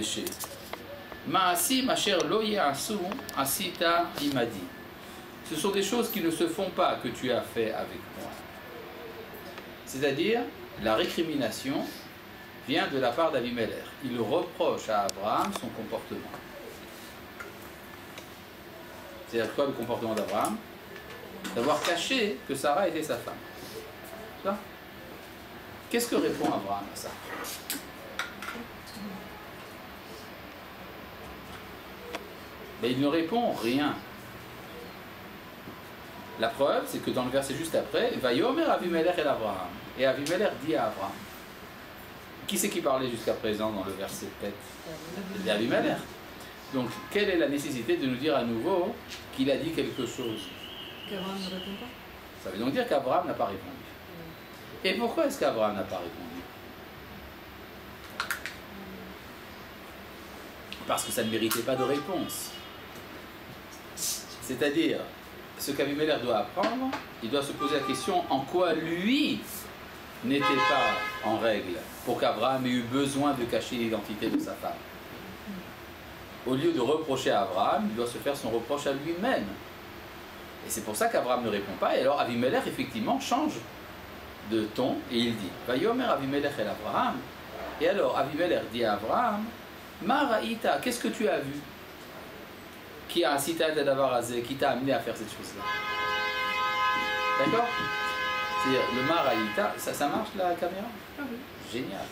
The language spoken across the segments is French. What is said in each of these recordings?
péché. Ma'asi masher lo ya'asu asita imadi. Ce sont des choses qui ne se font pas que tu as fait avec moi. C'est-à-dire, la récrimination vient de la part d'Avimelech. Il reproche à Abraham son comportement. C'est-à-dire quoi le comportement d'Abraham? D'avoir caché que Sarah était sa femme. Ça? Qu'est-ce que répond Abraham à ça? Mais il ne répond rien. La preuve, c'est que dans le verset juste après, Vayomer Avimelech el Abraham. Et Avimelech dit à Abraham. Qui c'est qui parlait jusqu'à présent dans le verset 7? C'est Avimelech. Donc, quelle est la nécessité de nous dire à nouveau qu'il a dit quelque chose? Qu'Abraham ne répond pas. Ça veut donc dire qu'Abraham n'a pas répondu. Et pourquoi est-ce qu'Abraham n'a pas répondu? Parce que ça ne méritait pas de réponse. C'est-à-dire, ce qu'Avimelech doit apprendre, il doit se poser la question en quoi lui n'était pas en règle pour qu'Abraham ait eu besoin de cacher l'identité de sa femme. Au lieu de reprocher à Abraham, il doit se faire son reproche à lui-même. Et c'est pour ça qu'Abraham ne répond pas. Et alors Avimelech, effectivement, change de ton et il dit Vayomer Avimelech el Abraham. Et alors Avimelech dit à Abraham Ma ra'ita, qu'est-ce que tu as vu? Qui a incité à Davarazé, qui t'a amené à faire cette chose-là? D'accord? C'est-à-dire le Ma ra'ita, ça marche la caméra? Ah oui. Génial.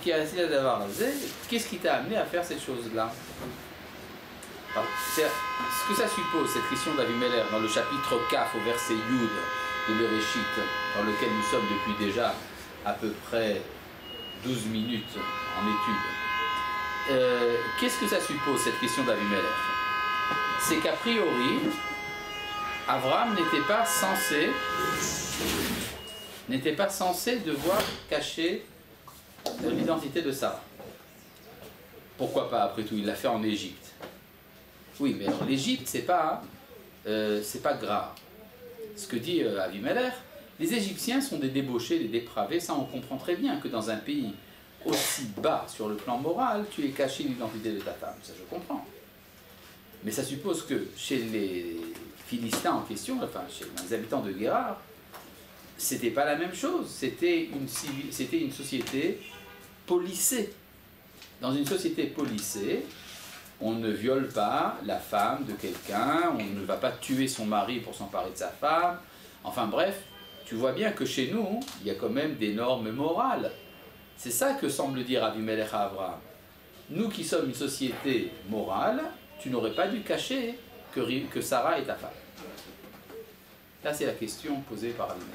Qui a incité à Davarazé, qu'est-ce qui t'a amené à faire cette chose-là? Ce que ça suppose, cette question d'Avimelech dans le chapitre 4 au verset Yud de Bereshit, dans lequel nous sommes depuis déjà à peu près 12 minutes en étude. Qu'est-ce que ça suppose, cette question d'Avimelech? C'est qu'a priori, Abraham n'était pas censé devoir cacher l'identité de Sarah. Pourquoi pas, après tout, il l'a fait en Égypte. Oui, mais alors l'Égypte, c'est pas grave. Ce que dit Avimelech, les Égyptiens sont des débauchés, des dépravés. Ça, on comprend très bien que dans un pays aussi bas sur le plan moral, tu aies caché l'identité de ta femme. Ça, je comprends. Mais ça suppose que chez les Philistins en question, enfin chez les habitants de Guérard, c'était pas la même chose. C'était une société policée. Dans une société policée, on ne viole pas la femme de quelqu'un, on ne va pas tuer son mari pour s'emparer de sa femme. Enfin bref, tu vois bien que chez nous, il y a quand même des normes morales. C'est ça que semble dire Avimelech à Abraham. Nous qui sommes une société morale, tu n'aurais pas dû cacher que Sarah est ta femme. Là, c'est la question posée par Avimelech.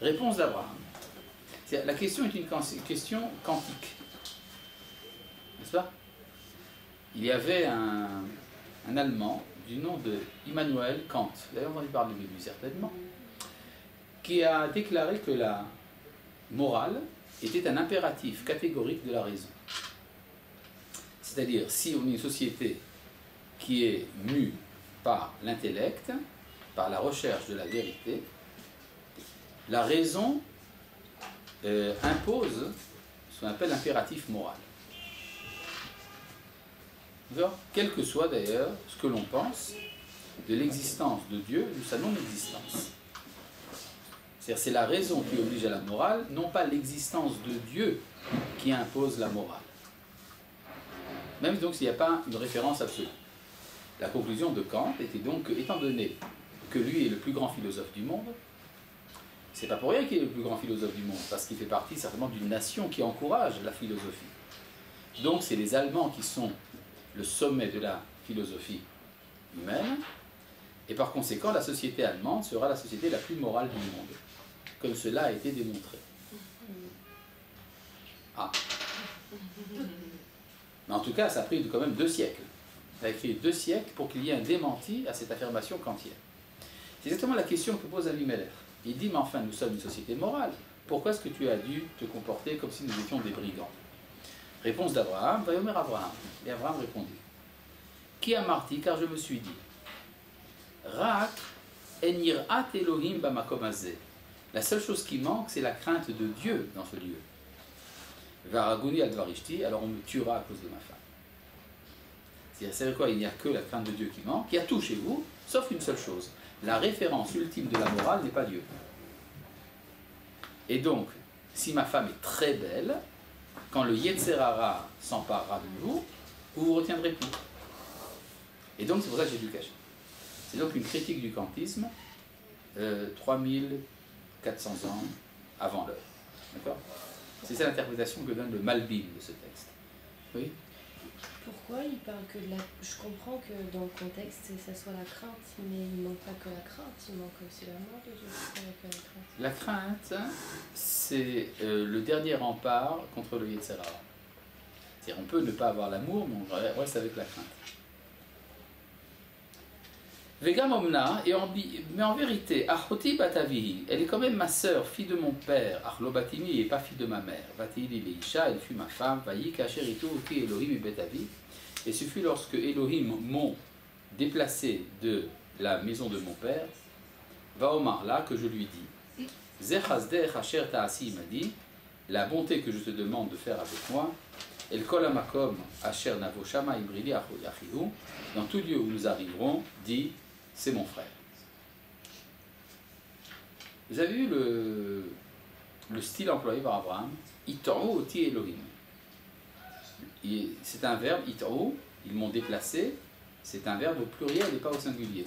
Réponse d'Abraham. La question est une question quantique. N'est-ce pas? Il y avait un Allemand du nom de Immanuel Kant, vous avez entendu parler de lui certainement, qui a déclaré que la morale était un impératif catégorique de la raison. C'est-à-dire, si on est une société qui est mue par l'intellect, par la recherche de la vérité, la raison impose ce qu'on appelle l'impératif moral. Quel que soit d'ailleurs ce que l'on pense de l'existence de Dieu ou de sa non-existence. C'est-à-dire c'est la raison qui oblige à la morale, non pas l'existence de Dieu qui impose la morale. Même donc s'il n'y a pas une référence absolue. La conclusion de Kant était donc que, étant donné que lui est le plus grand philosophe du monde, c'est pas pour rien qu'il est le plus grand philosophe du monde, parce qu'il fait partie certainement d'une nation qui encourage la philosophie. Donc c'est les Allemands qui sont le sommet de la philosophie humaine, et par conséquent la société allemande sera la société la plus morale du monde, comme cela a été démontré. Ah. Mais en tout cas, ça a pris quand même 2 siècles. Ça a écrit 2 siècles pour qu'il y ait un démenti à cette affirmation kantienne. C'est exactement la question que pose Avimelech. Il dit, mais enfin, nous sommes une société morale. Pourquoi est-ce que tu as dû te comporter comme si nous étions des brigands? Réponse d'Abraham, Vayomer Abraham. Et Abraham répondit, qui a marti, car je me suis dit, Rak en yirat Elohim bamakom hazeh. La seule chose qui manque, c'est la crainte de Dieu dans ce lieu. Varaguni al-Dvarishti, alors on me tuera à cause de ma femme. C'est-à-dire quoi? Il n'y a que la crainte de Dieu qui manque, il y a tout chez vous, sauf une seule chose. La référence ultime de la morale n'est pas Dieu. Et donc, si ma femme est très belle, quand le Yetzer Hara s'emparera de vous, vous vous retiendrez plus. Et donc c'est pour ça que j'ai dû cacher. C'est donc une critique du kantisme 3400 ans avant l'heure. D'accord? C'est ça l'interprétation que donne le Malbim de ce texte. Oui? Pourquoi il parle que de la... Je comprends que dans le contexte, ça soit la crainte, mais il ne manque pas que la crainte, il manque aussi la mort de Dieu. La crainte, c'est le dernier rempart contre le Yetzer Hara. C'est-à-dire on peut ne pas avoir l'amour, mais on reste avec la crainte. Vegam Omna, mais en vérité, Achoti Batavihi, elle est quand même ma sœur, fille de mon père, Achlobatimi et pas fille de ma mère. Vatili Leisha, elle fut ma femme, Vayi Kacheritu Uti Elohim et Betavi. Et ce fut lorsque Elohim m'ont déplacé de la maison de mon père, Vaomar là, que je lui dis, Zechazder Hacher Taasi, il m'a dit, la bonté que je te demande de faire avec moi, El Kol Amakom Asher Navo Shama Ibrili Achihu, dans tout lieu où nous arriverons, dit, c'est mon frère. Vous avez vu le style employé par Abraham? It'o oti Elohim. C'est un verbe, it'o, ils m'ont déplacé, c'est un verbe au pluriel et pas au singulier.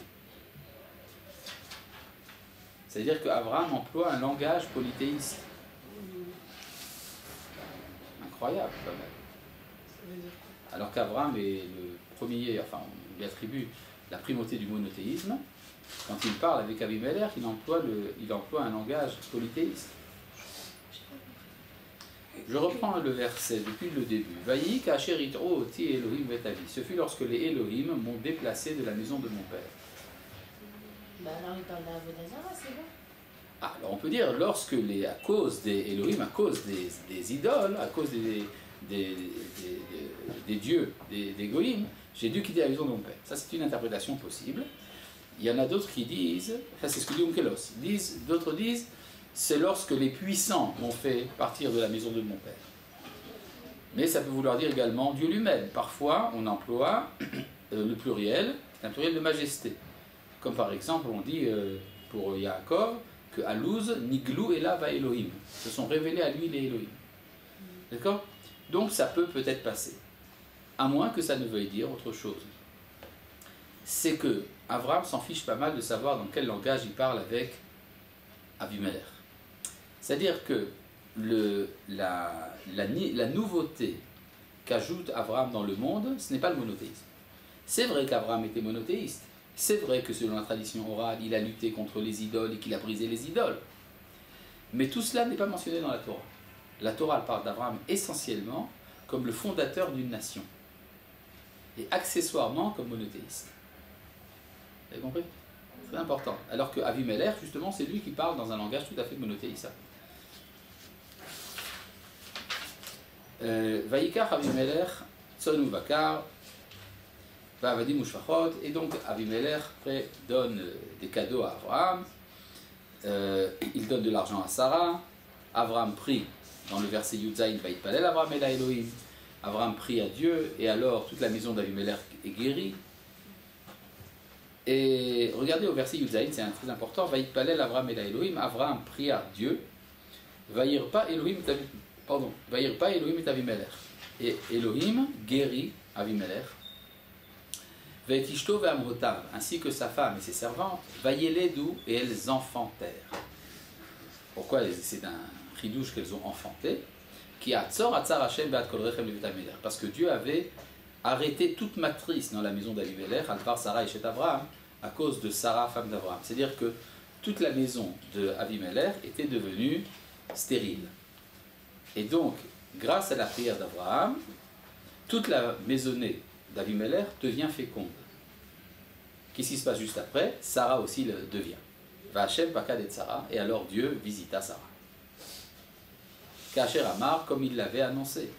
C'est-à-dire qu'Abraham emploie un langage polythéiste. Incroyable quand même. Alors qu'Abraham est le premier, enfin on lui attribue la primauté du monothéisme, quand il parle avec Abimelech, il emploie un langage polythéiste. Je reprends le verset depuis le début. Vayi kasher itro oti Elohim betavi. Ce fut lorsque les Elohim m'ont déplacé de la maison de mon père. Bah alors il parle d'Avodazara, c'est bon. Ah, alors on peut dire à cause des Elohim, à cause des idoles, à cause des dieux, des goïms, j'ai dû quitter la maison de mon père. Ça, c'est une interprétation possible. Il y en a d'autres qui disent, ça c'est ce que dit Onkelos, d'autres disent, c'est lorsque les puissants m'ont fait partir de la maison de mon père. Mais ça peut vouloir dire également Dieu lui-même. Parfois, on emploie le pluriel, c'est un pluriel de majesté. Comme par exemple, on dit pour Yaakov que Alouz, Niglou et là va Elohim. Se sont révélés à lui les Elohim. D'accord? Donc ça peut peut-être passer. À moins que ça ne veuille dire autre chose. C'est que Abraham s'en fiche pas mal de savoir dans quel langage il parle avec Abimelech. C'est-à-dire que la nouveauté qu'ajoute Abraham dans le monde, ce n'est pas le monothéisme. C'est vrai qu'Abraham était monothéiste. C'est vrai que selon la tradition orale, il a lutté contre les idoles et qu'il a brisé les idoles. Mais tout cela n'est pas mentionné dans la Torah. La Torah parle d'Abraham essentiellement comme le fondateur d'une nation. Et accessoirement comme monothéiste. Vous avez compris? C'est très important. Alors que Avimelech, justement, c'est lui qui parle dans un langage tout à fait monothéiste. Vaikar Avimelech, Tsonu Bakar, Vavadim Ushfachot, et donc Avimelech donne des cadeaux à Abraham, il donne de l'argent à Sarah, Abraham prie, dans le verset Yudzaïn, Vaïtpalel Abraham et la Elohim, Abraham prie à Dieu, et alors toute la maison d'Avimelech est guérie. Et regardez au verset Yudzaïn, c'est très important, Vaïtpalel Abraham et la Elohim, Abraham prie à Dieu, Vaïrpa Elohim et Avimelech. Et Elohim guérit Avimelech. Ve'etishto ve'amrotav, ainsi que sa femme et ses servantes, Vaïeledou, et elles enfantèrent. Pourquoi? C'est un chidouche qu'elles ont enfanté. Parce que Dieu avait arrêté toute matrice dans la maison d'Avimelech, Alvar, Sarah et Chet Abraham, à cause de Sarah, femme d'Abraham. C'est-à-dire que toute la maison d'Avimelech était devenue stérile. Et donc, grâce à la prière d'Abraham, toute la maisonnée d'Avimelech devient féconde. Qu'est-ce qui se passe juste après? Sarah aussi le devient. Vachem pakad et Sarah, et alors Dieu visita Sarah. Kacher Amar, comme il l'avait annoncé.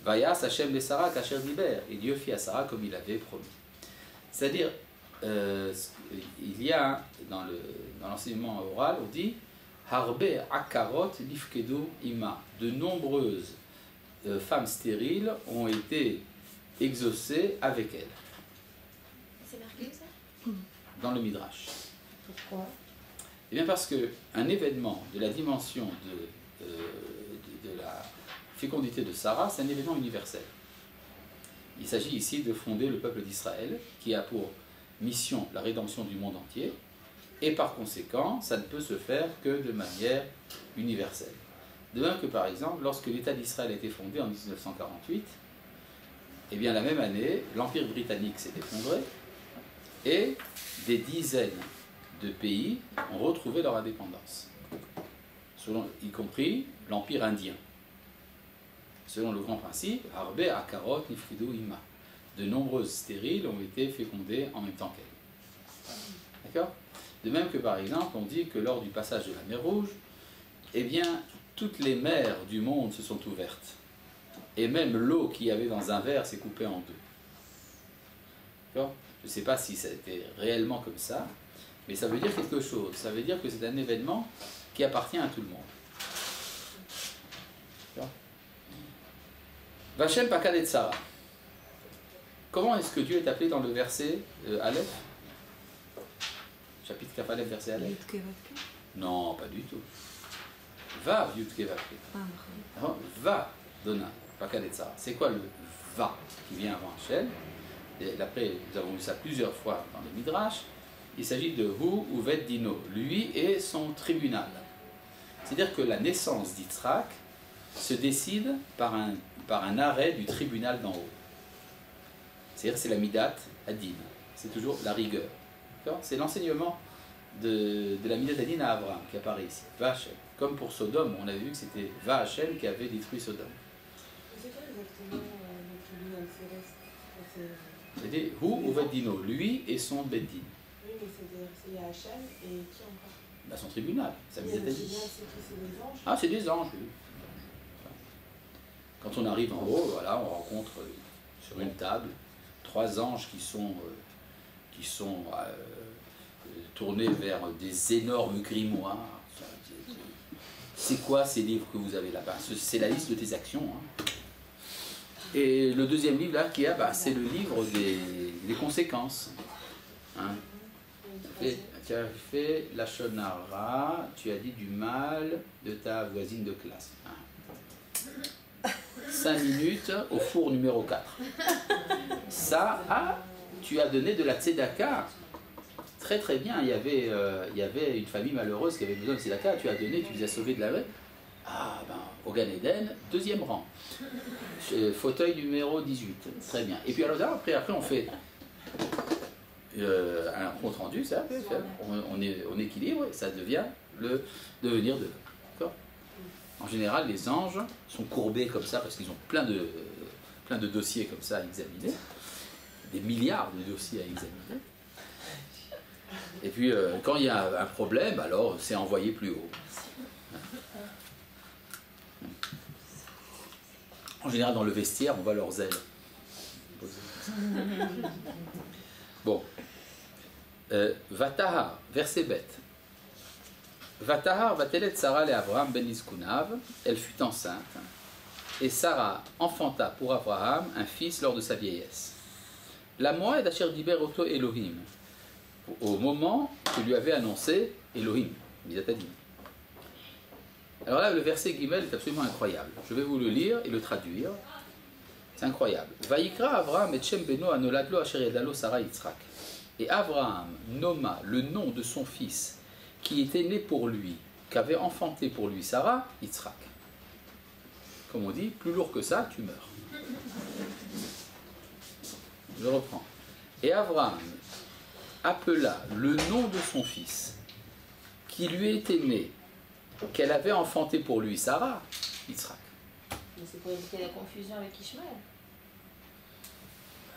Vayas Hashem de Sarah, Kacher Diber, et Dieu fit à Sarah comme il avait promis. C'est-à-dire, il y a dans l'enseignement oral, on dit Harbe akarot lifkedu ima, de nombreuses femmes stériles ont été exaucées avec elle, C'est marqué ça? dans le Midrash. Pourquoi? Eh bien parce qu'un événement de la dimension de la fécondité de Sarah, c'est un événement universel. Il s'agit ici de fonder le peuple d'Israël, qui a pour mission la rédemption du monde entier, et par conséquent, ça ne peut se faire que de manière universelle. De même que par exemple, lorsque l'État d'Israël a été fondé en 1948, eh bien la même année, l'Empire britannique s'est effondré, et des dizaines de pays ont retrouvé leur indépendance, y compris l'Empire indien. Selon le grand principe, Arbe Akarot Nifridu Ima. De nombreuses stériles ont été fécondées en même temps qu'elles. D'accord? De même que par exemple, on dit que lors du passage de la mer Rouge, eh bien, toutes les mers du monde se sont ouvertes. Et même l'eau qu'il y avait dans un verre s'est coupée en deux. D'accord? Je ne sais pas si ça a été réellement comme ça, mais ça veut dire quelque chose. Ça veut dire que c'est un événement qui appartient à tout le monde. D'accord? Vachem Pakad et Tzara. Comment est-ce que Dieu est appelé dans le verset Aleph? Chapitre Kaf Aleph, verset Aleph? Non, pas du tout. Va, Yudke Vavke. Va, Dona, Pakad et Tzara. C'est quoi le va qui vient avant Hachem? Et après, nous avons vu ça plusieurs fois dans le Midrash. Il s'agit de Hu Uvet Dino, lui et son tribunal. C'est-à-dire que la naissance d'Yitzhak se décide par un arrêt du tribunal d'en haut. C'est-à-dire c'est la Midat Adin, c'est toujours la rigueur. C'est l'enseignement de la Midat Adin à Abraham qui apparaît ici. Va Hashem. Comme pour Sodome, on avait vu que c'était Va Hashem qui avait détruit Sodome. C'est quoi exactement le tribunal céleste? C'était Hu Uvet Dino, lui et son Beddin. Oui, mais c'est Hachem et qui encore? Bah, son tribunal, sa Midat Adin. C'est qui? C'est des anges? Ah, c'est des anges, oui. Quand on arrive en haut, voilà, on rencontre sur une table 3 anges qui sont tournés vers des énormes grimoires. C'est quoi ces livres que vous avez là-bas? C'est la liste de tes actions. Hein. Et le deuxième livre là qu'il y a, c'est le livre des conséquences. Hein. Tu as fait la shonara, tu as dit du mal de ta voisine de classe. Hein. 5 minutes au four numéro 4. Ça, tu as donné de la tzedaka. Très très bien, il y avait une famille malheureuse qui avait besoin de tzedaka, tu as donné, tu les as sauvés de la rue. Ah ben, au Gan Eden, 2e rang. Fauteuil numéro 18. Très bien. Et puis alors, après on fait un compte rendu, ça, on équilibre, et ça devient le devenir de. D'accord ? En général, les anges sont courbés comme ça parce qu'ils ont plein de dossiers comme ça à examiner, des milliards de dossiers à examiner. Et puis, quand il y a un problème, alors c'est envoyé plus haut. En général, dans le vestiaire, on voit leurs ailes. Bon. Vatahar, verset bête. Vatahar vatelet Sarah le Abraham ben Iskunav, elle fut enceinte, et Sarah enfanta pour Abraham un fils lors de sa vieillesse. La moed asher diber oto Elohim, au moment que lui avait annoncé Elohim, Midat-Adin. Alors là, le verset Gimel est absolument incroyable. Je vais vous le lire et le traduire. C'est incroyable. Vayikra Abraham et Shem beno anoladlo asher yadalo Sarah Yitzhak. Et Abraham nomma le nom de son fils qui était né pour lui, qu'avait enfanté pour lui Sarah, Yitzhak. Comme on dit, plus lourd que ça, tu meurs. Je reprends. Et Abraham appela le nom de son fils, qui lui était né, qu'elle avait enfanté pour lui Sarah, Yitzhak. Mais c'est pour éviter la confusion avec Ishmaël.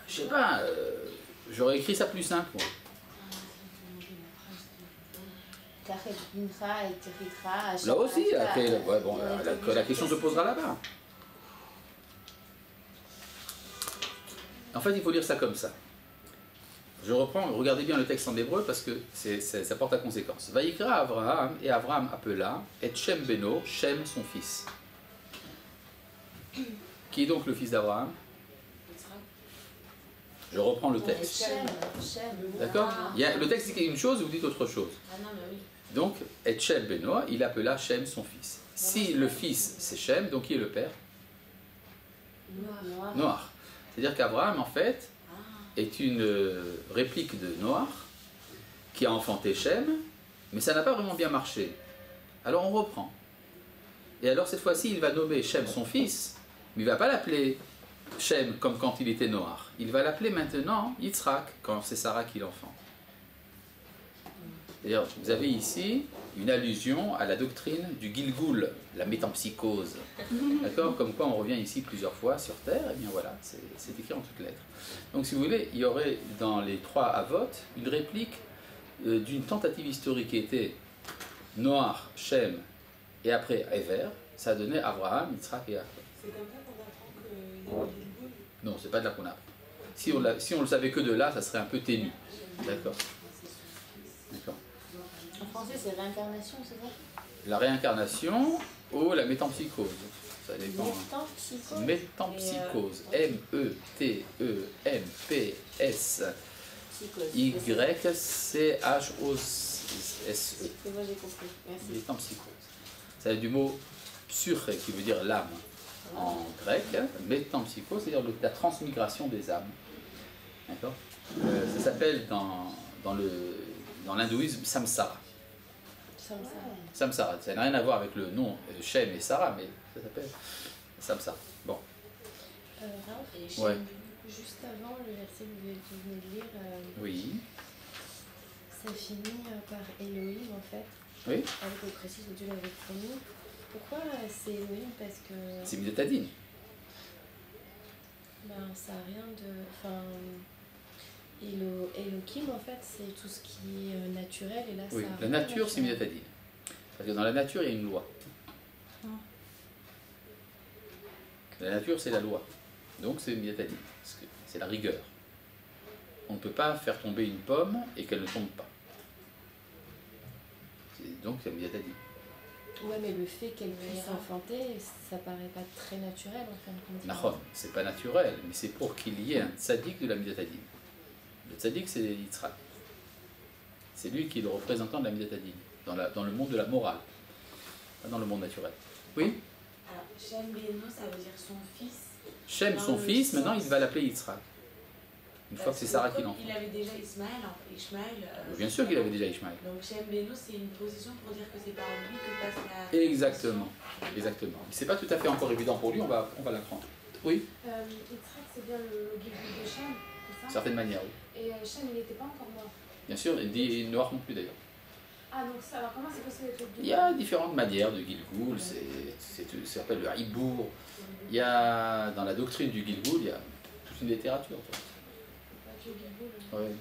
Je sais pas, j'aurais écrit ça plus simple, moi. Là aussi, la question se posera là-bas. En fait, il faut lire ça comme ça. Je reprends, regardez bien le texte en hébreu parce que ça porte à conséquence. Vayikra Abraham, et Abraham appela, et Shem beno, Shem son fils. Qui est donc le fils d'Abraham? Je reprends le texte. Shem. D'accord? Le texte dit une chose, vous dites autre chose. Ah non, mais oui. Donc, et Shem Benoah, il appela Shem son fils. Si le fils c'est Shem, donc qui est le père? Noir. Noach. C'est-à-dire qu'Abraham, en fait, est une réplique de Noach qui a enfanté Shem, mais ça n'a pas vraiment bien marché. Alors on reprend. Et alors cette fois-ci, il va nommer Shem son fils, mais il ne va pas l'appeler Shem comme quand il était Noach. Il va l'appeler maintenant Yitzhak, quand c'est Sarah qui l'enfante. D'ailleurs, vous avez ici une allusion à la doctrine du Gilgul, la métempsychose. D'accord? Comme quoi on revient ici plusieurs fois sur Terre, et bien voilà, c'est écrit en toutes lettres. Donc si vous voulez, il y aurait dans les trois Avot une réplique d'une tentative historique qui était Noach, Shem et après Ever, ça donnait Abraham, Yitzhak et Jacob. C'est comme ça qu'on apprend qu'il y a des Gilgul. Non, c'est pas de là qu'on apprend. Si on le savait que de là, ça serait un peu ténu. D'accord? D'accord. En français, c'est réincarnation, c'est ça? La réincarnation ou la métempsychose. Ça dépend. Métempsychose. Métempsychose. M-E-T-E-M-P-S. Y-C-H-O-S-E. C'est moi, j'ai compris. Merci. Métempsychose. Ça vient du mot psyché qui veut dire l'âme en grec. Métempsychose, c'est-à-dire la transmigration des âmes. D'accord? Ça s'appelle dans l'hindouisme samsara. Samsara. Ça n'a rien à voir avec le nom Shem et Sarah, mais ça s'appelle samsara. Bon. Ralph, Ouais. juste avant le verset que vous venez de lire, Oui. ça finit par Elohim en fait, Oui. avec le précis que Dieu l'avait promis. Pourquoi c'est Elohim? Parce que C'est Midatadine. ça n'a rien de. Enfin, Elohim en fait, c'est tout ce qui est naturel et là Oui. ça. A La rien à nature, c'est faire. Midatadine. Parce que dans la nature, il y a une loi. La nature, c'est la loi. Donc, c'est Midatadine. C'est la rigueur. On ne peut pas faire tomber une pomme et qu'elle ne tombe pas. Donc, c'est Midatadine. Ouais, mais le fait qu'elle puisse enfanter, ça paraît pas très naturel en fin de compte. Nahon, c'est pas naturel, mais c'est pour qu'il y ait un tzaddik de la Midatadine. Le tzaddik, c'est Yitzhak. C'est lui qui est le représentant de la Midatadine, dans le monde de la morale, pas dans le monde naturel. Oui? Alors, Shem Beno, ça veut dire son fils. Shem, son fils, maintenant il va l'appeler Yitzhak. Une fois que c'est Sarah qui l'enfant. Il avait déjà Ishmaël. Bien sûr qu'il avait déjà Ishmaël. Donc Shem Beno, c'est une position pour dire que c'est par lui que passe la. Exactement. Exactement. C'est pas tout à fait encore évident pour lui, on va l'apprendre. Oui, Yitzhak, c'est bien le Gilgul de Shem, c'est ça? certaine manière, oui. Et Shem, il n'était pas encore mort. Bien sûr, il dit noir non plus d'ailleurs. Ah, donc ça, alors comment c'est possible avec le Gilgul? Il y a différentes manières de Gilgoul, ça s'appelle le Hibour. Il y a, dans la doctrine du Gilgoul, il y a toute une littérature. Avec le Gilgul, Ouais.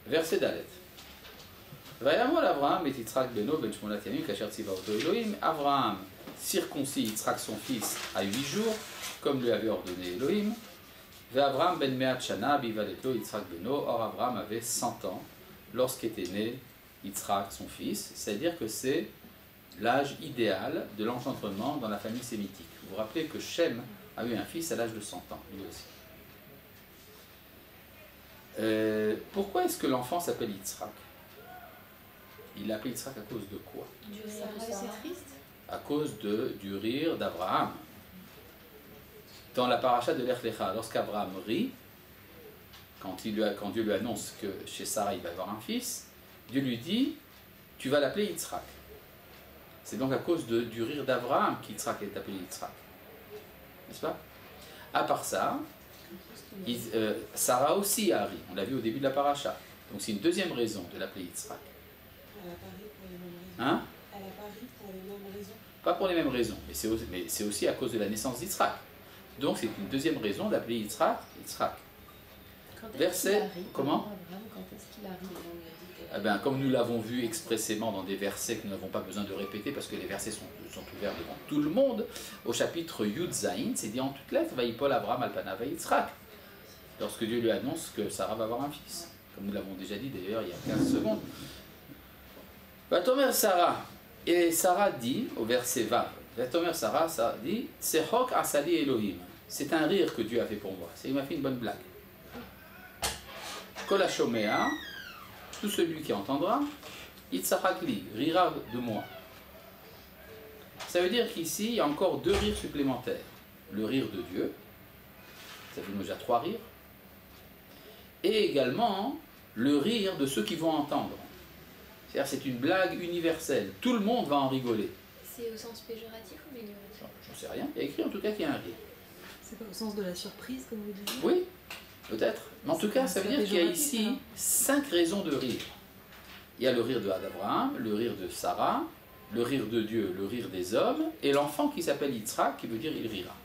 Verset Dalet. Vayamol Avraham et Yitzhak beno ben Shmonat yamim kasher tziva oto Elohim. Avraham circoncis Yitzhak son fils à 8 jours, comme lui avait ordonné Elohim. Avraham ben Meat Shana bivaletlo Yitzhak beno. Or Avraham avait 100 ans lorsqu'était né Yitzhak son fils. C'est-à-dire que c'est l'âge idéal de l'engendrement dans la famille sémitique. Vous vous rappelez que Shem a eu un fils à l'âge de 100 ans, lui aussi. Pourquoi est-ce que l'enfant s'appelle Yitzhak? Il l'a appelé Yitzhak à cause de quoi? Du rire Sarah, de c'est Sarah. triste. À cause du rire d'Abraham. Dans la paracha de Lech Lecha, lorsqu'Abraham rit, quand Dieu lui annonce que chez Sarah il va avoir un fils, Dieu lui dit, tu vas l'appeler Yitzhak. C'est donc à cause du rire d'Abraham qu'Yitzhak est appelé Yitzhak. N'est-ce pas? À part ça, Sarah aussi a ri, on l'a vu au début de la paracha. Donc c'est une deuxième raison de l'appeler Yitzhak. Elle a pas ri pour les mêmes raisons. Hein? Elle a pas ri pour les mêmes raisons. Pas pour les mêmes raisons, mais c'est aussi à cause de la naissance d'Yitzhak. Donc c'est une deuxième raison d'appeler Yitzhak Yitzhak. Quand est-ce Verset- qu'il a ri? comment? Abraham, quand est-ce qu'il a ri? Eh ben, comme nous l'avons vu expressément dans des versets que nous n'avons pas besoin de répéter parce que les versets sont ouverts devant tout le monde, au chapitre Yud Zayin, c'est dit en toutes lettres, Vaïpol Abraham Alpana Yitzhak, lorsque Dieu lui annonce que Sarah va avoir un fils, comme nous l'avons déjà dit d'ailleurs il y a 15 secondes. Vatomer Sarah, Et Sarah dit, au verset 20, Vatomer Sarah, ça dit, Tsehok asali Elohim. C'est un rire que Dieu a fait pour moi. Il m'a fait une bonne blague. Kol hashomea, tout celui qui entendra, Yitzhakli, rira de moi. Ça veut dire qu'ici, il y a encore 2 rires supplémentaires. Le rire de Dieu, ça fait déjà 3 rires, et également le rire de ceux qui vont entendre. C'est-à-dire c'est une blague universelle. Tout le monde va en rigoler. C'est au sens péjoratif ou amélioratif? J'en sais rien. Il y a écrit en tout cas qu'il y a un rire. C'est pas au sens de la surprise, comme vous disiez? Oui, peut-être. Mais en tout cas, ça veut dire qu'il y a ici 5 raisons de rire. Il y a le rire de Abraham, le rire de Sarah, le rire de Dieu, le rire des hommes, et l'enfant qui s'appelle Yitzhak, qui veut dire il rira.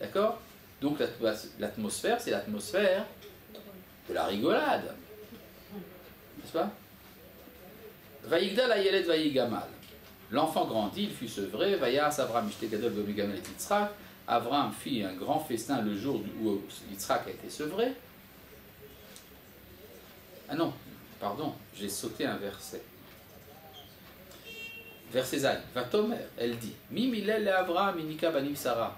D'accord? Donc l'atmosphère, c'est l'atmosphère de la rigolade. N'est-ce pas? Vaïgdal ayelet vaïgamal. L'enfant grandit, il fut sevré. Vayas Avram ishtégadol v'omigamal et Yitzhak. Avram fit un grand festin le jour où Yitzhak a été sevré. Ah non, pardon, j'ai sauté un verset. Verset Zayn. Vatomer, elle dit, Mimilel et Avram inika banim Sarah.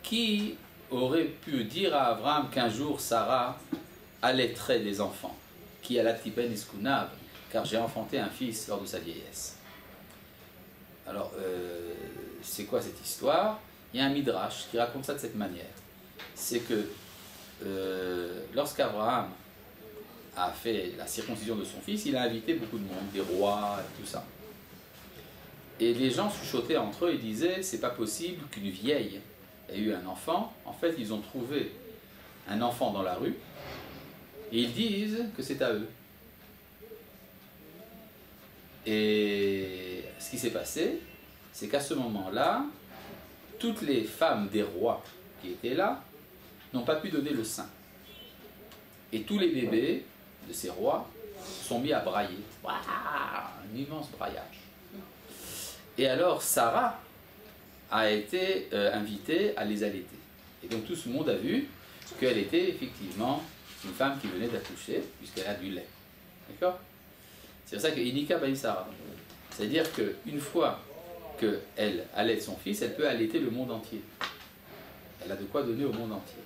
Qui aurait pu dire à Avram qu'un jour Sarah allaiterait des enfants? Qui a la tiben iskunav, car j'ai enfanté un fils lors de sa vieillesse. Alors, c'est quoi cette histoire? Il y a un midrash qui raconte ça de cette manière. C'est que lorsqu'Abraham a fait la circoncision de son fils, il a invité beaucoup de monde, des rois et tout ça. Et les gens chuchotaient entre eux et disaient, c'est pas possible qu'une vieille ait eu un enfant. En fait, ils ont trouvé un enfant dans la rue et ils disent que c'est à eux. Et ce qui s'est passé, c'est qu'à ce moment-là, toutes les femmes des rois qui étaient là n'ont pas pu donner le sein. Et tous les bébés de ces rois sont mis à brailler. Waouh, un immense braillage. Et alors Sarah a été invitée à les allaiter. Et donc tout ce monde a vu qu'elle était effectivement une femme qui venait d'accoucher, puisqu'elle a du lait. D'accord? C'est pour ça que Inika Baï Sarah. C'est-à-dire qu'une fois qu'elle allaite son fils, elle peut allaiter le monde entier. Elle a de quoi donner au monde entier.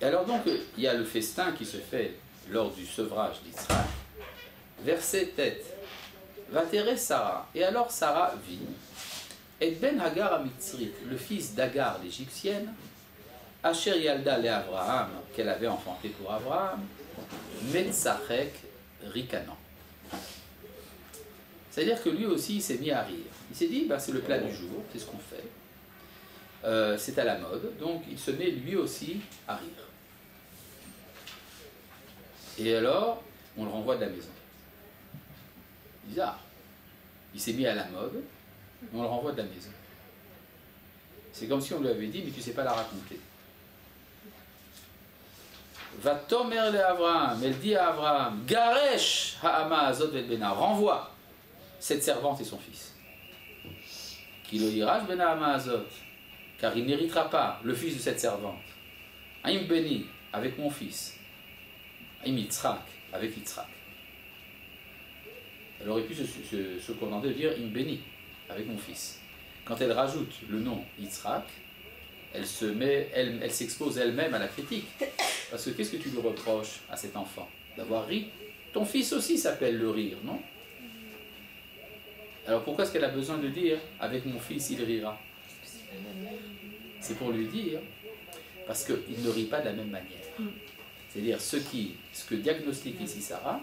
Et alors donc, il y a le festin qui se fait lors du sevrage d'Israël. Verset tête. Vatere Sarah. Et alors Sarah vit. Et Ben Hagar Amitzrit, le fils d'Agar l'égyptienne, Asher Yalda le Abraham, qu'elle avait enfanté pour Abraham, Metzachek ricanant. C'est-à-dire que lui aussi il s'est mis à rire. Il s'est dit, bah, c'est le plat du jour, c'est ce qu'on fait. C'est à la mode, donc il se met lui aussi à rire. Et alors, on le renvoie de la maison. Bizarre. Il s'est mis à la mode, on le renvoie de la maison. C'est comme si on lui avait dit, mais tu ne sais pas la raconter. Va tomer le Abraham, elle dit à Abraham, Garesh ha'ama azot vel bena, renvoie cette servante et son fils. Qui le dira, bena ha'ama azot, car il n'héritera pas le fils de cette servante. Aïm beni, avec mon fils. Aïm Yitzhak, avec Yitzhak. Elle aurait pu se contenter de dire Im beni, avec mon fils. Quand elle rajoute le nom Yitzhak, elle s'expose elle-même à la critique. Parce que qu'est-ce que tu lui reproches à cet enfant? D'avoir ri. Ton fils aussi s'appelle le rire, non? Alors pourquoi est-ce qu'elle a besoin de dire avec mon fils il rira? C'est pour lui dire, parce qu'il ne rit pas de la même manière. C'est-à-dire ce que diagnostique ici Sarah,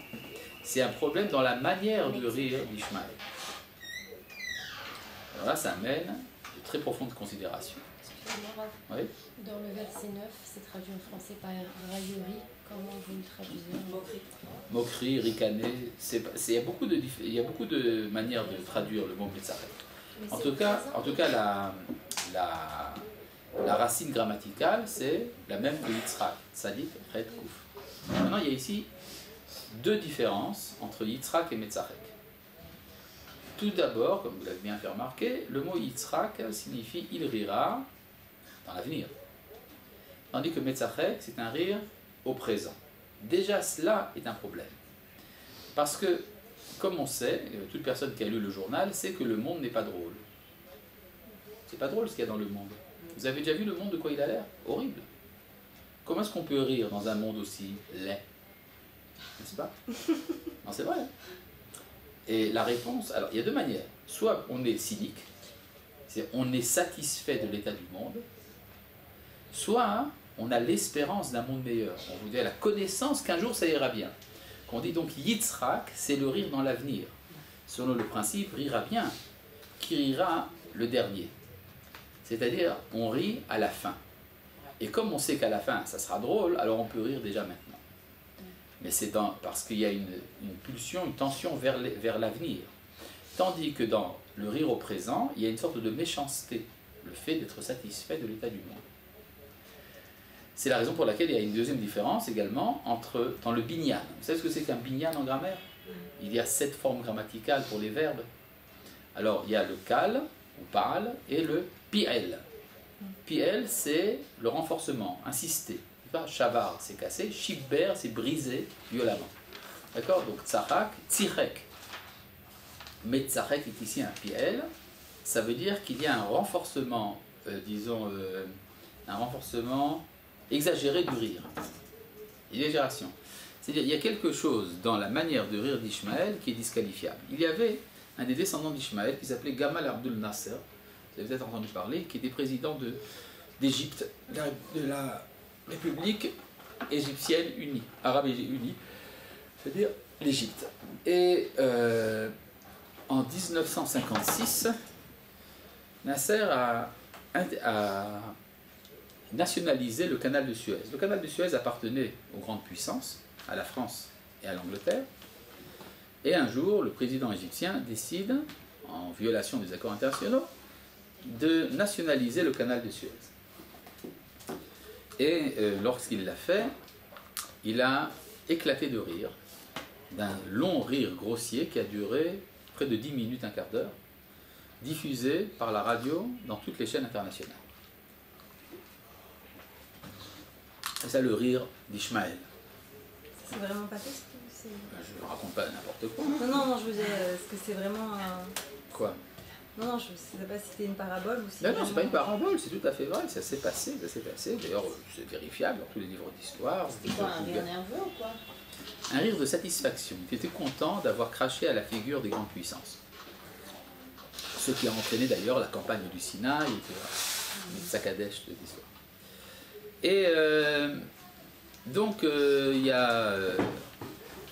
c'est un problème dans la manière de rire d'Ishmaël. Alors là, ça amène de très profondes considérations. Excusez-moi, Oui. dans le verset 9, c'est traduit en français par raillerie. Comment vous le traduisez? Moquerie, ricaner, il y a beaucoup de manières de traduire le mot Metzarek. En tout cas, la racine grammaticale, c'est la même que Yitzhak, Tzadik, Red, Kouf. Maintenant, il y a ici deux différences entre Yitzhak et Metzarek. Tout d'abord, comme vous l'avez bien fait remarquer, le mot Yitzhak signifie il rira dans l'avenir. Tandis que Metzarek, c'est un rire au présent. Déjà, cela est un problème. Parce que comme on sait, toute personne qui a lu le journal sait que le monde n'est pas drôle. C'est pas drôle ce qu'il y a dans le monde. Vous avez déjà vu le monde de quoi il a l'air? Horrible. Comment est-ce qu'on peut rire dans un monde aussi laid? N'est-ce pas? Non, c'est vrai. Et la réponse, alors il y a deux manières. Soit on est cynique, on est satisfait de l'état du monde, soit on a l'espérance d'un monde meilleur. On vous dit la connaissance qu'un jour ça ira bien. Qu'on dit donc Yitzhak, c'est le rire dans l'avenir. Selon le principe, rira bien. Qui rira le dernier? C'est-à-dire, on rit à la fin. Et comme on sait qu'à la fin, ça sera drôle, alors on peut rire déjà maintenant. Mais c'est parce qu'il y a une pulsion, une tension vers l'avenir. Tandis que dans le rire au présent, il y a une sorte de méchanceté, le fait d'être satisfait de l'état du monde. C'est la raison pour laquelle il y a une deuxième différence également dans le binyan. Vous savez ce que c'est qu'un binyan en grammaire? Il y a 7 formes grammaticales pour les verbes. Alors, il y a le kal, ou parle, et le pi'el. Pi'el, c'est le renforcement, insister. Shavar, c'est cassé. Shibber, c'est briser violemment. D'accord? Donc, tzahak, tzirek. Mais tzahak est ici un pi'el. Ça veut dire qu'il y a un renforcement, un renforcement exagéré du rire. Exagération. C'est-à-dire qu'il y a quelque chose dans la manière de rire d'Ishmaël qui est disqualifiable. Il y avait un des descendants d'Ishmaël qui s'appelait Gamal Abdul Nasser, vous avez peut-être entendu parler, qui était président d'Égypte, de la République égyptienne unie, arabe unie, c'est-à-dire l'Égypte. Et en 1956, Nasser a nationalisé le canal de Suez. Le canal de Suez appartenait aux grandes puissances, à la France et à l'Angleterre. Et un jour, le président égyptien décide, en violation des accords internationaux, de nationaliser le canal de Suez. Et lorsqu'il l'a fait, il a éclaté de rire, d'un long rire grossier qui a duré près de 10 minutes, un quart d'heure, diffusé par la radio dans toutes les chaînes internationales. C'est ça le rire d'Ishmaël. C'est vraiment passé ce que c'est... Je ne raconte pas n'importe quoi. Non, je veux dire, est-ce que c'est vraiment un... Quoi? Non, je ne sais pas si c'était une parabole ou si... Non, c'est pas une parabole, c'est tout à fait vrai, ça s'est passé. D'ailleurs, c'est vérifiable dans tous les livres d'histoire. C'était quoi, un rire nerveux ou quoi? Un rire de satisfaction. Il était content d'avoir craché à la figure des grandes puissances. Ce qui a entraîné d'ailleurs la campagne du Sinaï, le Sakadesh de l'histoire. Et donc, il y a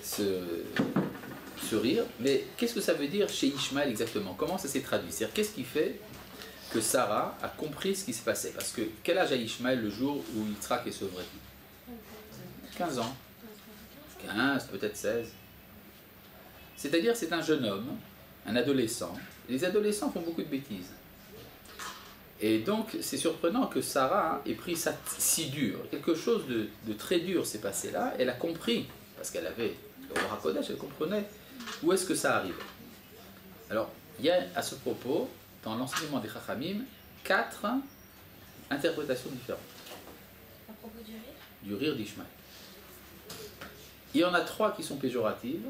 ce rire, mais qu'est-ce que ça veut dire chez Ishmaël exactement? Comment ça s'est traduit? C'est-à-dire, qu'est-ce qui fait que Sarah a compris ce qui se passait? Parce que quel âge a Ishmaël le jour où Yitzhak est sevré? 15 ans. 15, peut-être 16. C'est-à-dire, c'est un jeune homme, un adolescent. Les adolescents font beaucoup de bêtises. Et donc, c'est surprenant que Sarah ait pris ça si dur. Quelque chose de très dur s'est passé là. Elle a compris, parce qu'elle avait le Ruach HaKodesh, elle comprenait où est-ce que ça arrive. Alors, il y a à ce propos, dans l'enseignement des Chachamim, 4 interprétations différentes. À propos du rire? Du rire d'Ishmaël. Il y en a 3 qui sont péjoratives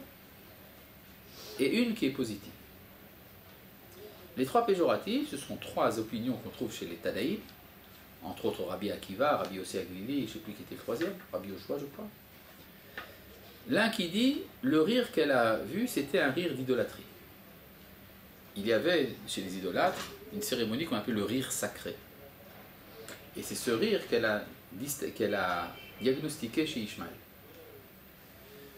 et une qui est positive. Les 3 péjoratives, ce sont 3 opinions qu'on trouve chez les Tanaïm, entre autres Rabbi Akiva, Rabbi Yossi Aglili, je ne sais plus qui était le 3e, Rabbi Yoshua, je crois. L'un qui dit, le rire qu'elle a vu, c'était un rire d'idolâtrie. Il y avait, chez les idolâtres, une cérémonie qu'on appelle le rire sacré. Et c'est ce rire qu'elle a diagnostiqué chez Ishmaël.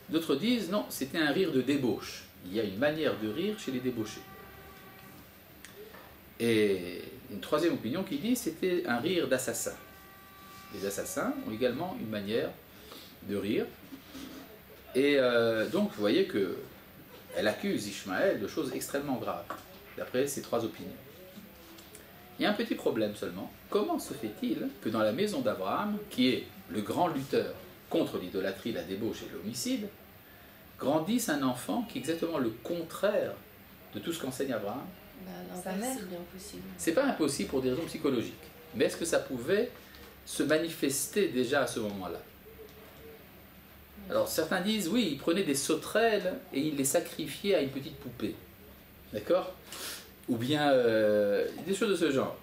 D'autres disent, non, c'était un rire de débauche. Il y a une manière de rire chez les débauchés. Et une 3e opinion qui dit, c'était un rire d'assassin. Les assassins ont également une manière de rire. Et donc, vous voyez qu'elle accuse Ishmaël de choses extrêmement graves, d'après ces 3 opinions. Il y a un petit problème seulement. Comment se fait-il que dans la maison d'Abraham, qui est le grand lutteur contre l'idolâtrie, la débauche et l'homicide, grandisse un enfant qui est exactement le contraire de tout ce qu'enseigne Abraham? Sa mère, c'est bien possible. C'est pas impossible pour des raisons psychologiques. Mais est-ce que ça pouvait se manifester déjà à ce moment-là? Alors certains disent, oui, il prenait des sauterelles et il les sacrifiait à une petite poupée. D'accord? Ou bien des choses de ce genre.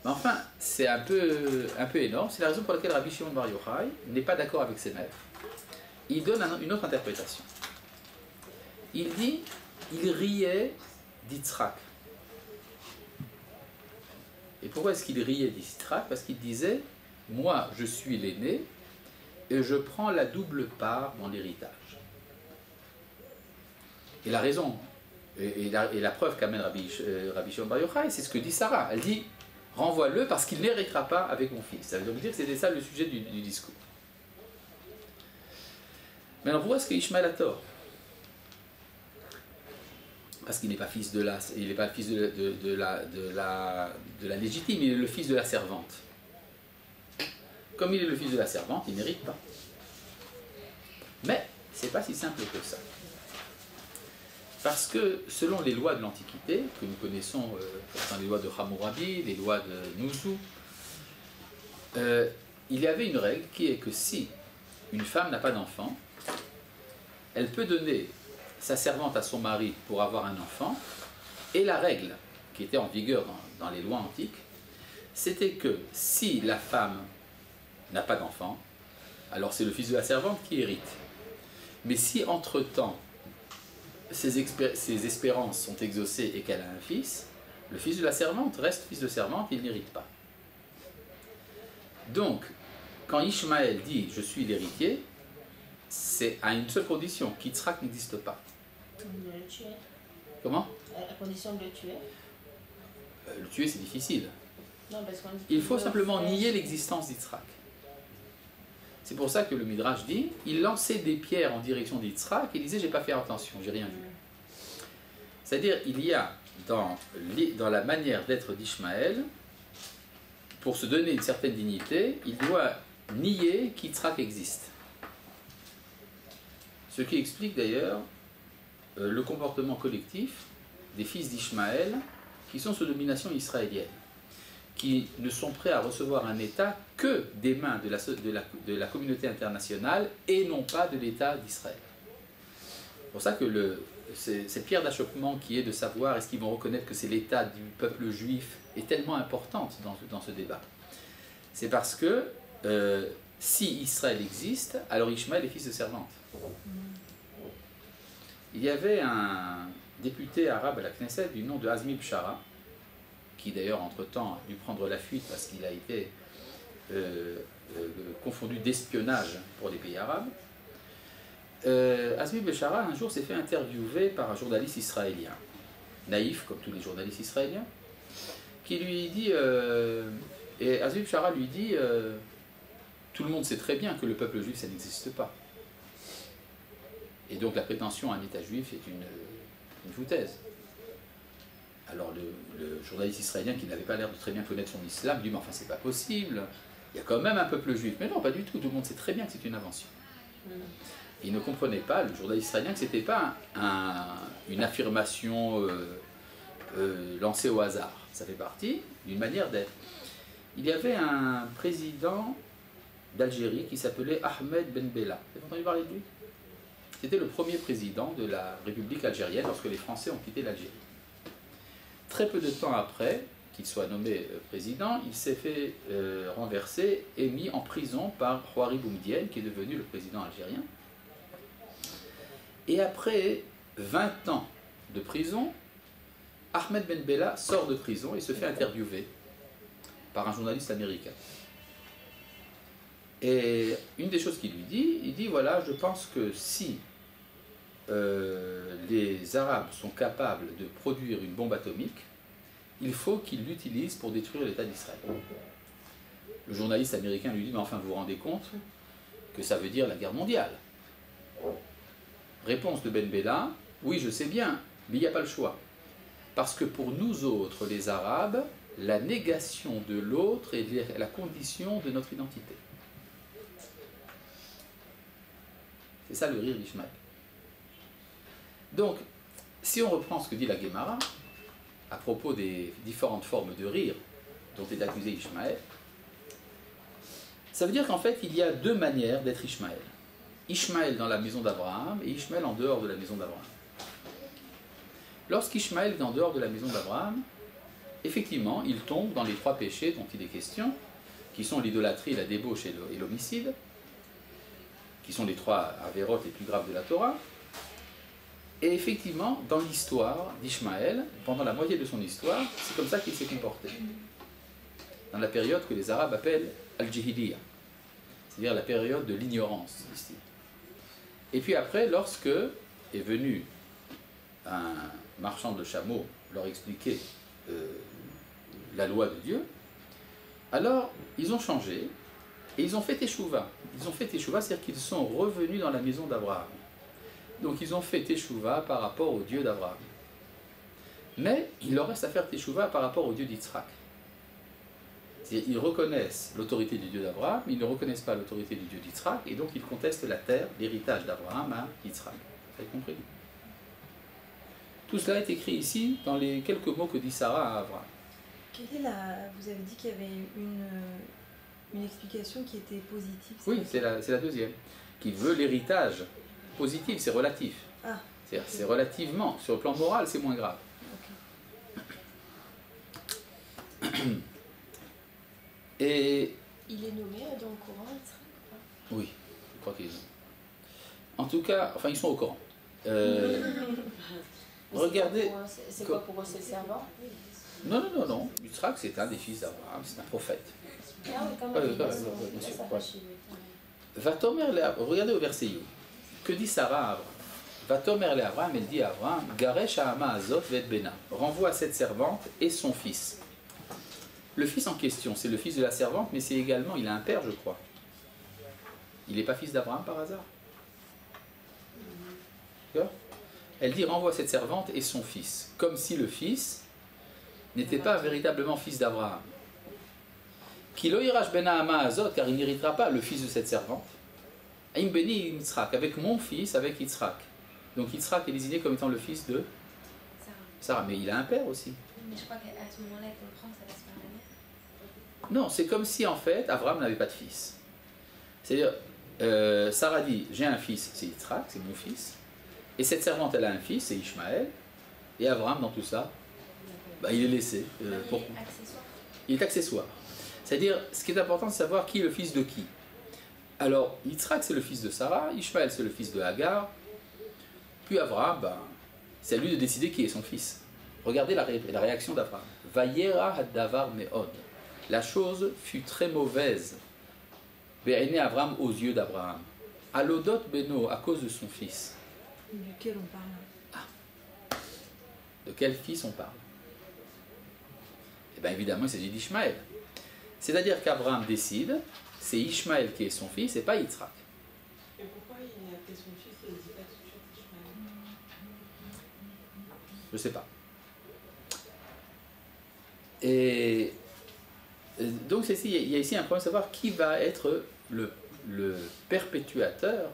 Mais enfin, c'est un peu énorme. C'est la raison pour laquelle Rabbi Shimon Bar Yochai n'est pas d'accord avec ses maîtres. Il donne une autre interprétation. Il dit, il riait d'Yitzhak. Et pourquoi est-ce qu'il riait d'Yitzhak? Parce qu'il disait, moi je suis l'aîné et je prends la double part dans l'héritage. Et la raison, et la preuve qu'amène Rabbi Shimon Bar Yochai, c'est ce que dit Sarah. Elle dit, renvoie-le parce qu'il n'héritera pas avec mon fils. Ça veut donc dire que c'était ça le sujet du discours. Mais alors pourquoi est-ce qu'Ishmaël a tort? Parce qu'il n'est pas fils de la, il n'est pas le fils de la légitime, il est le fils de la servante. Comme il est le fils de la servante, il n'hérite pas. Mais c'est pas si simple que ça. Parce que selon les lois de l'Antiquité, que nous connaissons dans les lois de Hammurabi, les lois de Nuzhu, il y avait une règle qui est que si une femme n'a pas d'enfant, elle peut donner sa servante à son mari pour avoir un enfant, et la règle qui était en vigueur dans les lois antiques, c'était que si la femme n'a pas d'enfant, alors c'est le fils de la servante qui hérite. Mais si entre-temps, ses espérances sont exaucées et qu'elle a un fils, le fils de la servante reste fils de servante, il n'hérite pas. Donc, quand Ishmaël dit « je suis l'héritier », c'est à une seule condition, qu'Yitzhak n'existe pas. De le tuer. Comment? À condition de le tuer. Le tuer, c'est difficile. Non, parce qu'on dit Il faut simplement nier l'existence d'Yitzhak. C'est pour ça que le Midrash dit, il lançait des pierres en direction d'Yitzhak et il disait, j'ai pas fait attention, j'ai rien vu. C'est-à-dire, il y a dans la manière d'être d'Ishmaël, pour se donner une certaine dignité, il doit nier qu'Yitzhak existe. Ce qui explique d'ailleurs le comportement collectif des fils d'Ishmaël qui sont sous domination israélienne, qui ne sont prêts à recevoir un État que des mains de la communauté internationale et non pas de l'État d'Israël. C'est pour ça que cette pierre d'achoppement qui est de savoir est-ce qu'ils vont reconnaître que c'est l'État du peuple juif est tellement importante dans ce débat. C'est parce que si Israël existe, alors Ishmaël est fils de servante. Il y avait un député arabe à la Knesset du nom de Azmi Bshara, qui d'ailleurs entre-temps a dû prendre la fuite parce qu'il a été confondu d'espionnage pour les pays arabes. Azmi Bshara un jour s'est fait interviewer par un journaliste israélien, naïf comme tous les journalistes israéliens, qui lui dit, et Azmi Bshara lui dit, tout le monde sait très bien que le peuple juif ça n'existe pas. Et donc la prétention à un État juif est une foutaise. Alors le journaliste israélien qui n'avait pas l'air de très bien connaître son islam dit mais enfin c'est pas possible, il y a quand même un peuple juif. Mais non, pas du tout, tout le monde sait très bien que c'est une invention. Il ne comprenait pas, le journaliste israélien, que ce n'était pas une affirmation lancée au hasard. Ça fait partie d'une manière d'être. Il y avait un président d'Algérie qui s'appelait Ahmed Ben Bella. Vous avez entendu parler de lui? C'était le premier président de la République algérienne lorsque les Français ont quitté l'Algérie. Très peu de temps après qu'il soit nommé président, il s'est fait renverser et mis en prison par Houari Boumedienne, qui est devenu le président algérien. Et après 20 ans de prison, Ahmed Ben Bella sort de prison et se fait interviewer par un journaliste américain. Et une des choses qu'il lui dit, il dit voilà, je pense que si les Arabes sont capables de produire une bombe atomique, il faut qu'ils l'utilisent pour détruire l'État d'Israël. Le journaliste américain lui dit mais enfin vous vous rendez compte que ça veut dire la guerre mondiale? Réponse de Ben Bella, oui je sais bien, mais il n'y a pas le choix. Parce que pour nous autres, les Arabes, la négation de l'autre est la condition de notre identité. C'est ça le rire d'Ishmaël. Donc, si on reprend ce que dit la Guémara, à propos des différentes formes de rire dont est accusé Ishmaël, ça veut dire qu'en fait, il y a deux manières d'être Ishmaël. Ishmaël dans la maison d'Abraham et Ishmaël en dehors de la maison d'Abraham. Lorsqu'Ishmaël est en dehors de la maison d'Abraham, effectivement, il tombe dans les trois péchés dont il est question, qui sont l'idolâtrie, la débauche et l'homicide, qui sont les trois avérotes les plus graves de la Torah. Et effectivement, dans l'histoire d'Ishmaël, pendant la moitié de son histoire, c'est comme ça qu'il s'est comporté. Dans la période que les Arabes appellent Al-Jihiliya, c'est-à-dire la période de l'ignorance, ici. Et puis après, lorsque est venu un marchand de chameaux leur expliquer la loi de Dieu, alors ils ont changé et ils ont fait teshuva. Ils ont fait teshuva, c'est-à-dire qu'ils sont revenus dans la maison d'Abraham. Donc ils ont fait teshuva par rapport au Dieu d'Abraham. Mais il leur reste à faire teshuva par rapport au Dieu d'Yitzhak. C'est-à-dire ils reconnaissent l'autorité du Dieu d'Abraham, mais ils ne reconnaissent pas l'autorité du Dieu d'Yitzhak, et donc ils contestent la terre, l'héritage d'Abraham à Yitzhak. Vous avez compris? Tout cela est écrit ici dans les quelques mots que dit Sarah à Abraham. Vous avez dit qu'il y avait une explication qui était positive. Oui, c'est la deuxième. Qui veut l'héritage positif, c'est relatif. Ah. C'est-à-dire, c'est relativement. Sur le plan moral, c'est moins grave. Okay. Et... Il est nommé dans le Coran, Yitzhak ou pas? Oui, je crois qu'ils ont. En tout cas, enfin, ils sont au Coran. Regardez. C'est quoi pour eux, c'est le servant? Non. Yitzhak, c'est un des fils d'Abraham, c'est un prophète. Ah oui, quand même. Regardez au verset You. Que dit Sarah à Abraham? Vatomer le Abraham, elle dit à Abraham, Garesh Ha'ama Azot vet Bena. Renvoie cette servante et son fils. Le fils en question, c'est le fils de la servante, mais c'est également, il a un père, je crois. Il n'est pas fils d'Abraham par hasard. D'accord? Elle dit renvoie cette servante et son fils, comme si le fils n'était pas véritablement fils d'Abraham. Kilo irash ben Ha'ama Azot, car il n'héritera pas le fils de cette servante. Aim beni Yitzhak, avec mon fils, avec Yitzhak. Donc Yitzhak est désigné comme étant le fils de Sarah, mais il a un père aussi. Mais je crois qu'à ce moment-là, elle comprend que ça va se faire la mère. Non, c'est comme si en fait Abraham n'avait pas de fils. C'est-à-dire, Sarah dit j'ai un fils, c'est Yitzhak, c'est mon fils. Et cette servante, elle a un fils, c'est Ishmaël. Et Abraham, dans tout ça, il est laissé. Pourquoi ? Il est accessoire. C'est-à-dire, ce qui est important, c'est de savoir qui est le fils de qui. Alors, Yitzhak, c'est le fils de Sarah, Ishmaël, c'est le fils de Hagar. Puis Abraham, c'est à lui de décider qui est son fils. Regardez la réaction d'Abraham. Vayera hadavar me'od. La chose fut très mauvaise. Ve'ene Abraham aux yeux d'Abraham. Alodot beno, à cause de son fils. Duquel on parle? De quel fils on parle? Eh bien évidemment, il s'agit d'Ishmaël. C'est-à-dire qu'Abraham décide, c'est Ishmaël qui est son fils et pas Yitzhak. Et pourquoi il a appelé son fils et il ne dit pas tout de suite Ishmaël? Je ne sais pas. Et donc il y a ici un problème de savoir qui va être le perpétuateur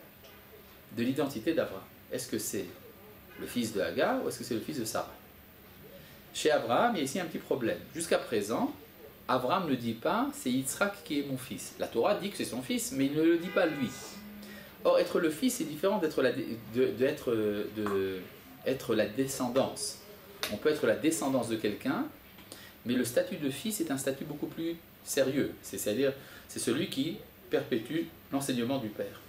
de l'identité d'Abraham. Est-ce que c'est le fils de Hagar ou est-ce que c'est le fils de Sarah? Chez Abraham, il y a ici un petit problème. Jusqu'à présent, Abraham ne dit pas c'est Yitzhak qui est mon fils. La Torah dit que c'est son fils, mais il ne le dit pas lui. Or, être le fils, c'est différent d'être la descendance. On peut être la descendance de quelqu'un, mais le statut de fils est un statut beaucoup plus sérieux. C'est-à-dire, c'est celui qui perpétue l'enseignement du Père.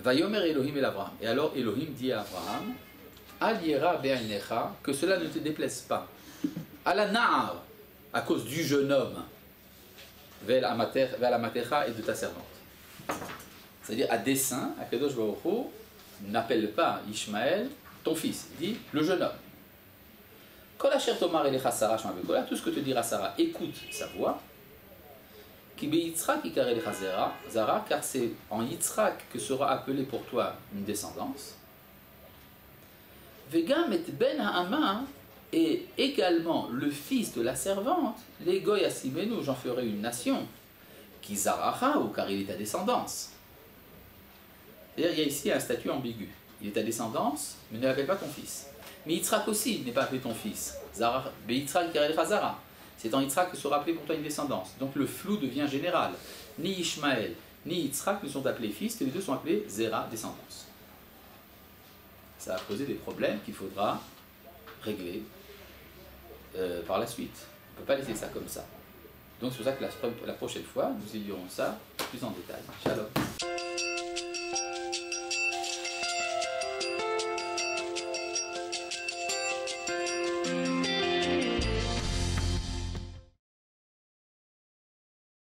Vayomer Elohim el Abraham. Et alors Elohim dit à Abraham, Al yera be'ainecha, que cela ne te déplaise pas. Ala na'ar, à cause du jeune homme, vers la matecha et de ta servante. C'est-à-dire, à dessein, Akadosh Baruch Hu n'appelle pas Ishmaël ton fils, il dit le jeune homme. Kol asher tomar elecha Sarah shema bekola, tout ce que te dira Sarah, écoute sa voix. Ki beYitzhak ikare elecha Zara, car c'est en Yitzhak que sera appelé pour toi une descendance. Vegam et ben ha'ama, et également le fils de la servante, les goy asimenu, j'en ferai une nation, qui zaracha, ou car il est ta descendance. C'est-à-dire, il y a ici un statut ambigu. Il est ta descendance, mais ne l'appelle pas ton fils. Mais Yitzhak aussi n'est pas appelé ton fils. Yitzhak Zara. C'est en Yitzhak que sera appelé pour toi une descendance. Donc le flou devient général. Ni Ishmaël, ni Yitzhak ne sont appelés fils, et les deux sont appelés Zera, descendance. Ça a posé des problèmes qu'il faudra régler par la suite. On ne peut pas laisser ça comme ça. Donc c'est pour ça que la prochaine fois, nous étudierons ça plus en détail. Shalom.